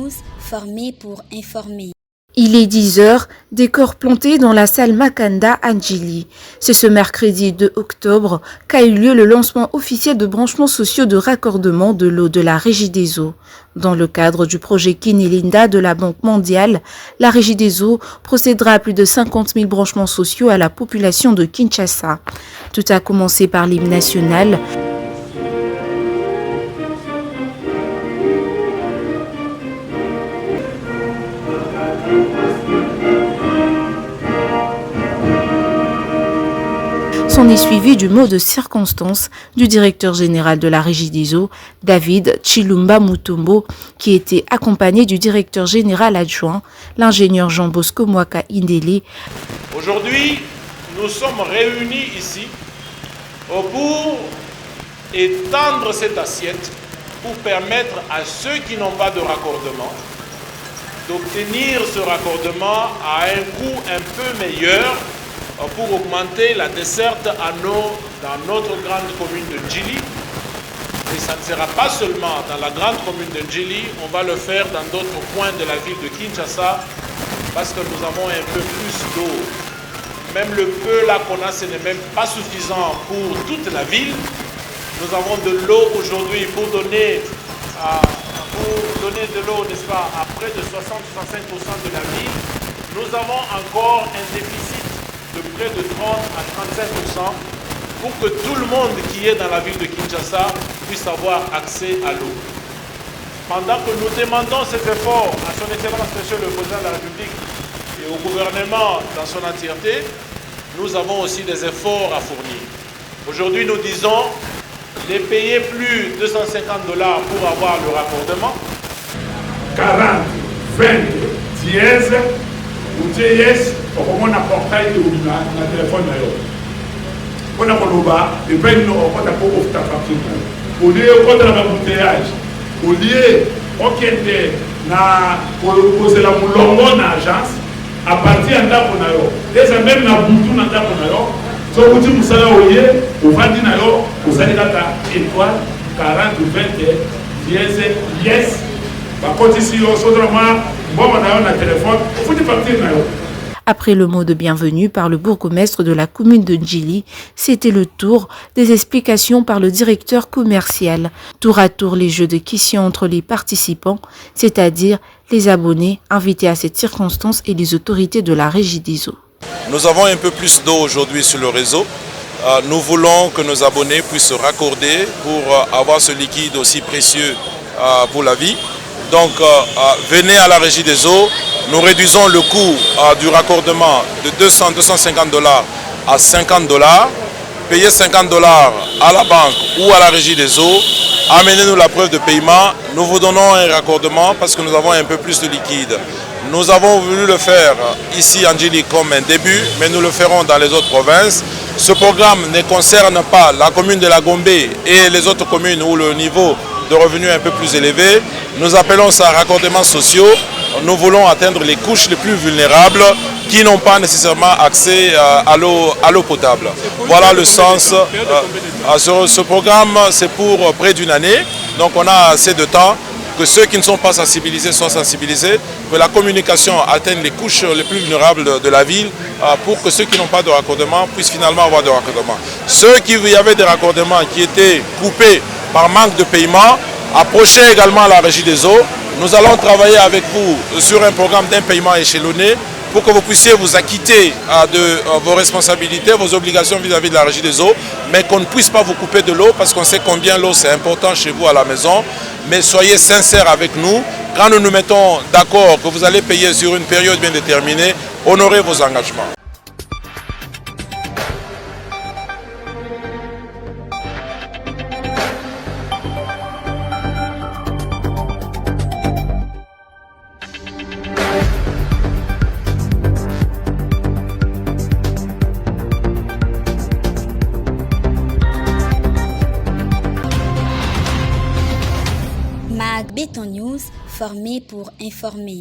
News, formé pour informer. Il est 10 heures, décor planté dans la salle Makanda à Njili. C'est ce mercredi 2 octobre qu'a eu lieu le lancement officiel de branchements sociaux de raccordement de l'eau de la Régie des eaux. Dans le cadre du projet Kinilinda de la Banque mondiale, la Régie des eaux procédera à plus de 50 000 branchements sociaux à la population de Kinshasa. Tout a commencé par l'hymne national. S'en est suivi du mot de circonstance du directeur général de la Régie des eaux, David Chilumba Mutombo, qui était accompagné du directeur général adjoint, l'ingénieur Jean-Bosco Mwaka Indele. Aujourd'hui, nous sommes réunis ici pour étendre cette assiette pour permettre à ceux qui n'ont pas de raccordement d'obtenir ce raccordement à un coût un peu meilleur pour augmenter la desserte dans notre grande commune de Njili. Et ça ne sera pas seulement dans la grande commune de Njili, on va le faire dans d'autres coins de la ville de Kinshasa parce que nous avons un peu plus d'eau. Même le peu là qu'on a, ce n'est même pas suffisant pour toute la ville. Nous avons de l'eau aujourd'hui pour donner de l'eau, n'est-ce pas, à près de 60-65% de la ville. Nous avons encore un déficit de près de 30 à 35% pour que tout le monde qui est dans la ville de Kinshasa puisse avoir accès à l'eau. Pendant que nous demandons cet effort à son Excellence Monsieur le Président de la République et au gouvernement dans son entièreté, nous avons aussi des efforts à fournir. Aujourd'hui, nous disons les payer plus de $250 pour avoir le raccordement. 40, 20, 10, ou TS, on a portail de téléphone. On a coloba, et bien nous on a pour offrir facture. Au lieu de la embouteillage, au lieu na poser la mulongo na agence, à partir de là on a eu. Et même na boutou na là on a eu. So vous dites musala oye, au vandi na yo, vous allez kata étoile 40 ou 20 dièse yes. Par contre ici on soudrement bon on a un téléphone, vous dites partir na yo. Après le mot de bienvenue par le bourgmestre de la commune de Njili, c'était le tour des explications par le directeur commercial. Tour à tour les jeux de questions entre les participants, c'est-à-dire les abonnés invités à cette circonstance et les autorités de la Régie des eaux. Nous avons un peu plus d'eau aujourd'hui sur le réseau. Nous voulons que nos abonnés puissent se raccorder pour avoir ce liquide aussi précieux pour la vie. Donc venez à la Régie des eaux. Nous réduisons le coût du raccordement de $250 à $50. Payez $50 à la banque ou à la Régie des eaux. Amenez-nous la preuve de paiement. Nous vous donnons un raccordement parce que nous avons un peu plus de liquide. Nous avons voulu le faire ici en Njili comme un début, mais nous le ferons dans les autres provinces. Ce programme ne concerne pas la commune de la Gombe et les autres communes où le niveau de revenus est un peu plus élevé. Nous appelons ça raccordements sociaux. Nous voulons atteindre les couches les plus vulnérables qui n'ont pas nécessairement accès à l'eau potable. Voilà le sens. Ce programme, c'est pour près d'une année. Donc on a assez de temps que ceux qui ne sont pas sensibilisés soient sensibilisés, que la communication atteigne les couches les plus vulnérables de la ville pour que ceux qui n'ont pas de raccordement puissent finalement avoir de raccordement. Ceux qui y avaient des raccordements qui étaient coupés par manque de paiement, approchez également la Régie des eaux. Nous allons travailler avec vous sur un programme d'un paiement échelonné pour que vous puissiez vous acquitter de vos responsabilités, vos obligations vis-à-vis de la Régie des eaux, mais qu'on ne puisse pas vous couper de l'eau parce qu'on sait combien l'eau c'est important chez vous à la maison. Mais soyez sincères avec nous. Quand nous nous mettons d'accord que vous allez payer sur une période bien déterminée, honorez vos engagements. Béton News, formé pour informer.